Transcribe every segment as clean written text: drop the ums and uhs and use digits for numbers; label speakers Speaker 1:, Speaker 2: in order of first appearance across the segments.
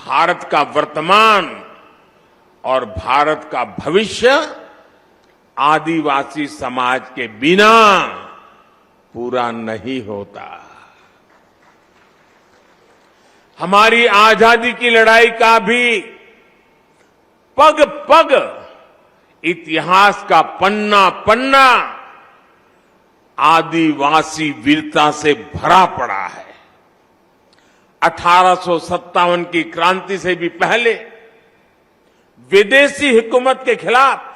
Speaker 1: भारत का वर्तमान और भारत का भविष्य आदिवासी समाज के बिना पूरा नहीं होता। हमारी आजादी की लड़ाई का भी पग पग इतिहास का पन्ना पन्ना आदिवासी वीरता से भरा पड़ा है। 1857 की क्रांति से भी पहले विदेशी हुकूमत के खिलाफ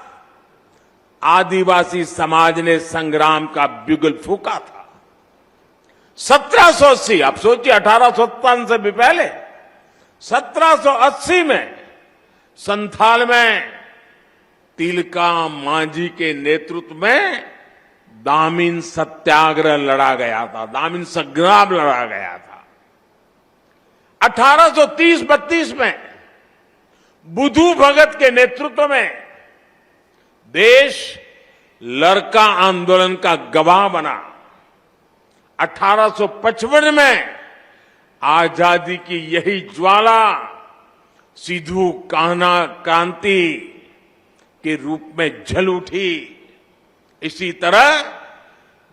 Speaker 1: आदिवासी समाज ने संग्राम का बिगुल फूंका था। 1780, आप सोचिए 1857 से भी पहले 1780 में संथाल में तिलका मांझी के नेतृत्व में दामिन सत्याग्रह लड़ा गया था, दामिन संग्राम लड़ा गया था। 1830-32 में बुधू भगत के नेतृत्व में देश लरका आंदोलन का गवाह बना। 1855 में आजादी की यही ज्वाला सिद्धू कान्हा क्रांति के रूप में जल उठी। इसी तरह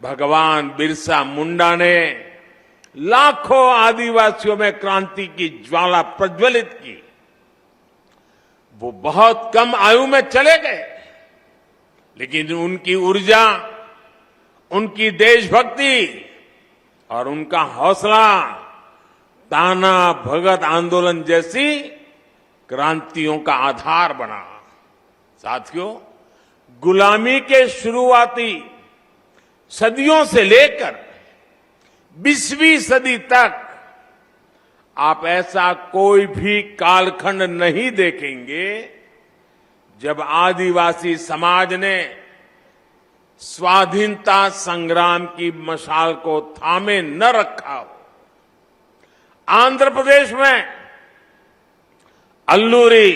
Speaker 1: भगवान बिरसा मुंडा ने लाखों आदिवासियों में क्रांति की ज्वाला प्रज्वलित की। वो बहुत कम आयु में चले गए, लेकिन उनकी ऊर्जा, उनकी देशभक्ति और उनका हौसला ताना भगत आंदोलन जैसी क्रांतियों का आधार बना। साथियों, गुलामी के शुरुआती सदियों से लेकर 20वीं सदी तक आप ऐसा कोई भी कालखंड नहीं देखेंगे जब आदिवासी समाज ने स्वाधीनता संग्राम की मशाल को थामे न रखा हो। आंध्र प्रदेश में अल्लूरी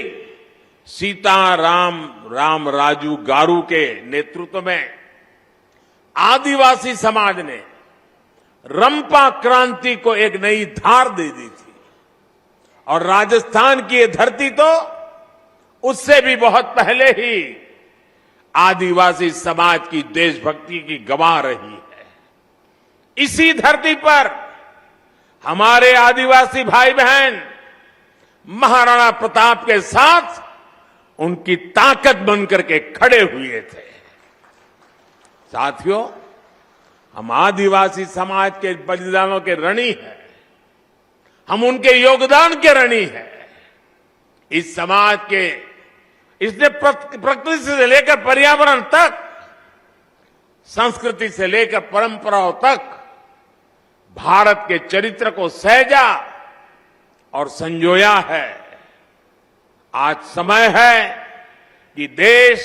Speaker 1: सीताराम राजू गारू के नेतृत्व में आदिवासी समाज ने रंपा क्रांति को एक नई धार दे दी थी। और राजस्थान की ये धरती तो उससे भी बहुत पहले ही आदिवासी समाज की देशभक्ति की गवाह रही है। इसी धरती पर हमारे आदिवासी भाई बहन महाराणा प्रताप के साथ उनकी ताकत बनकर के खड़े हुए थे। साथियों, हम आदिवासी समाज के बलिदानों के ऋणी हैं, हम उनके योगदान के ऋणी हैं। इस समाज के इसने प्रकृति से लेकर पर्यावरण तक, संस्कृति से लेकर परंपराओं तक भारत के चरित्र को सहेजा और संजोया है। आज समय है कि देश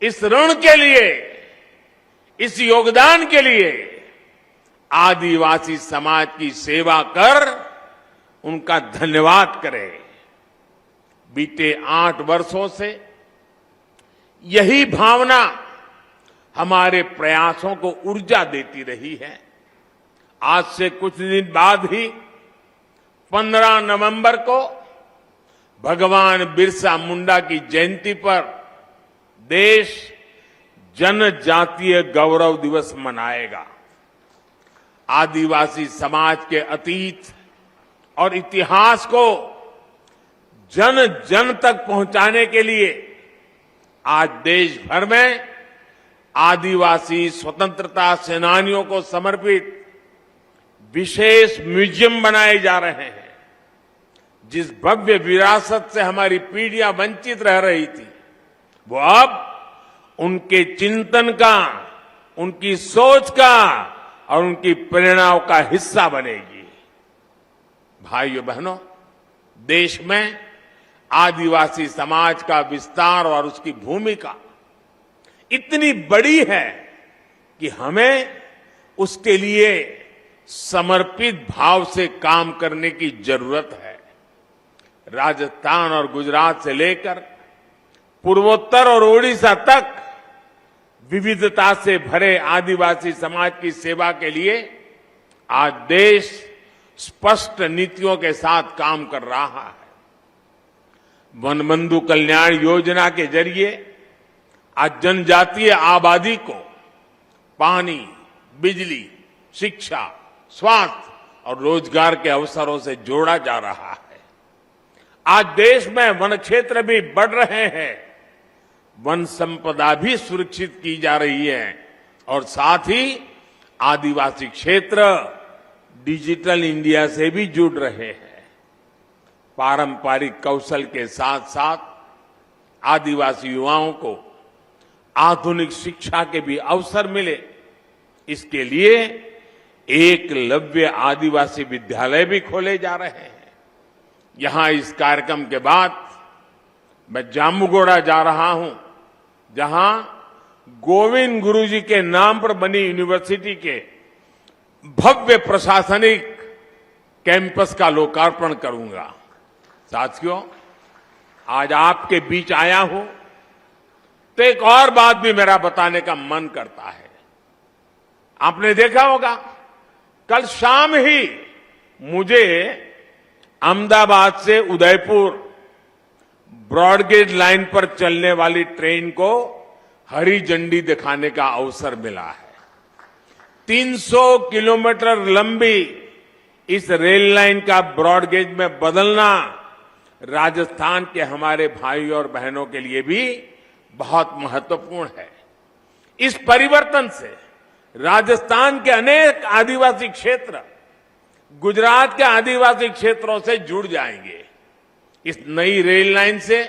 Speaker 1: इस ऋण के लिए, इस योगदान के लिए आदिवासी समाज की सेवा कर उनका धन्यवाद करे। बीते 8 वर्षों से यही भावना हमारे प्रयासों को ऊर्जा देती रही है। आज से कुछ दिन बाद ही 15 नवंबर को भगवान बिरसा मुंडा की जयंती पर देश जनजातीय गौरव दिवस मनाएगा। आदिवासी समाज के अतीत और इतिहास को जन जन तक पहुंचाने के लिए आज देश भर में आदिवासी स्वतंत्रता सेनानियों को समर्पित विशेष म्यूजियम बनाए जा रहे हैं। जिस भव्य विरासत से हमारी पीढ़ियां वंचित रह रही थी, वो अब उनके चिंतन का, उनकी सोच का और उनकी प्रेरणाओं का हिस्सा बनेगी। भाइयों बहनों, देश में आदिवासी समाज का विस्तार और उसकी भूमिका इतनी बड़ी है कि हमें उसके लिए समर्पित भाव से काम करने की जरूरत है। राजस्थान और गुजरात से लेकर पूर्वोत्तर और ओडिशा तक विविधता से भरे आदिवासी समाज की सेवा के लिए आज देश स्पष्ट नीतियों के साथ काम कर रहा है। वनबंधु कल्याण योजना के जरिए आज जनजातीय आबादी को पानी, बिजली, शिक्षा, स्वास्थ्य और रोजगार के अवसरों से जोड़ा जा रहा है। आज देश में वन क्षेत्र भी बढ़ रहे हैं, वन संपदा भी सुरक्षित की जा रही है और साथ ही आदिवासी क्षेत्र डिजिटल इंडिया से भी जुड़ रहे हैं। पारंपरिक कौशल के साथ साथ आदिवासी युवाओं को आधुनिक शिक्षा के भी अवसर मिले, इसके लिए एकलव्य आदिवासी विद्यालय भी खोले जा रहे हैं। यहां इस कार्यक्रम के बाद मैं जामुगोड़ा जा रहा हूं, जहां गोविंद गुरुजी के नाम पर बनी यूनिवर्सिटी के भव्य प्रशासनिक कैंपस का लोकार्पण करूंगा। साथियों, आज आपके बीच आया हूं तो एक और बात भी मेरा बताने का मन करता है। आपने देखा होगा, कल शाम ही मुझे अहमदाबाद से उदयपुर ब्रॉडगेज लाइन पर चलने वाली ट्रेन को हरी झंडी दिखाने का अवसर मिला है। 300 किलोमीटर लंबी इस रेल लाइन का ब्रॉडगेज में बदलना राजस्थान के हमारे भाई और बहनों के लिए भी बहुत महत्वपूर्ण है। इस परिवर्तन से राजस्थान के अनेक आदिवासी क्षेत्र गुजरात के आदिवासी क्षेत्रों से जुड़ जाएंगे। इस नई रेल लाइन से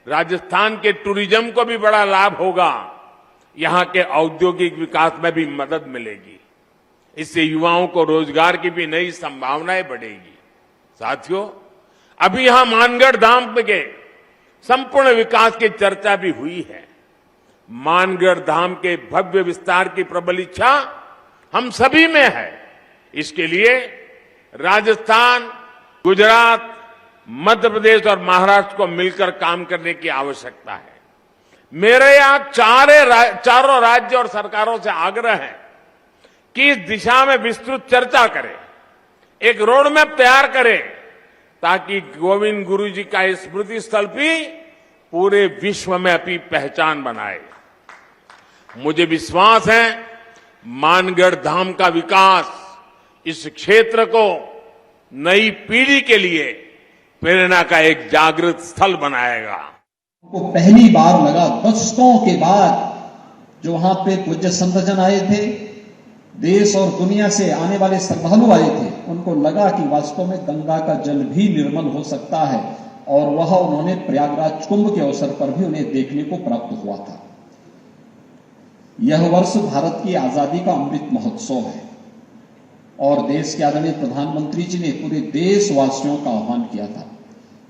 Speaker 1: राजस्थान के टूरिज्म को भी बड़ा लाभ होगा, यहां के औद्योगिक विकास में भी मदद मिलेगी। इससे युवाओं को रोजगार की भी नई संभावनाएं बढ़ेगी। साथियों, अभी यहां मानगढ़ धाम के संपूर्ण विकास की चर्चा भी हुई है। मानगढ़ धाम के भव्य विस्तार की प्रबल इच्छा हम सभी में है। इसके लिए राजस्थान, गुजरात, मध्य प्रदेश और महाराष्ट्र को मिलकर काम करने की आवश्यकता है। मेरे यहां चारों राज्य और सरकारों से आग्रह है कि इस दिशा में विस्तृत चर्चा करें, एक रोड मैप तैयार करें, ताकि गोविंद गुरु जी का स्मृति स्थल भी पूरे विश्व में अपनी पहचान बनाए। मुझे विश्वास है मानगढ़ धाम का विकास इस क्षेत्र को नई पीढ़ी के लिए प्रेरणा का एक जागृत स्थल बनाएगा।
Speaker 2: को पहली बार लगा, दशकों के बाद जो वहां पे पूज्य संतजन आए थे, देश और दुनिया से आने वाले श्रद्धालु आए थे, उनको लगा कि वास्तव में गंगा का जल भी निर्मल हो सकता है, और वह उन्होंने प्रयागराज कुंभ के अवसर पर भी उन्हें देखने को प्राप्त हुआ था। यह वर्ष भारत की आजादी का अमृत महोत्सव है और देश के आदरणीय प्रधानमंत्री जी ने पूरे देशवासियों का आह्वान किया था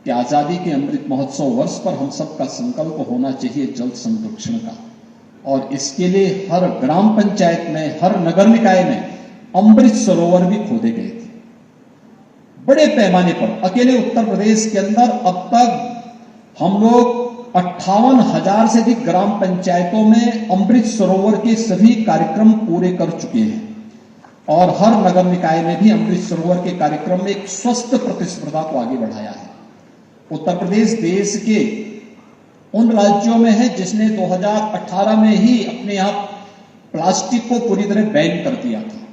Speaker 2: कि आजादी के अमृत महोत्सव वर्ष पर हम सबका संकल्प होना चाहिए जल संरक्षण का, और इसके लिए हर ग्राम पंचायत में, हर नगर निकाय में अमृत सरोवर भी खोदे गए थे। बड़े पैमाने पर अकेले उत्तर प्रदेश के अंदर अब तक हम लोग 58,000 से अधिक ग्राम पंचायतों में अमृत सरोवर के सभी कार्यक्रम पूरे कर चुके हैं, और हर नगर निकाय में भी अमृत सरोवर के कार्यक्रम में एक स्वस्थ प्रतिस्पर्धा को आगे बढ़ाया है। उत्तर प्रदेश देश के उन राज्यों में है जिसने 2018 में ही अपने यहां प्लास्टिक को पूरी तरह बैन कर दिया था।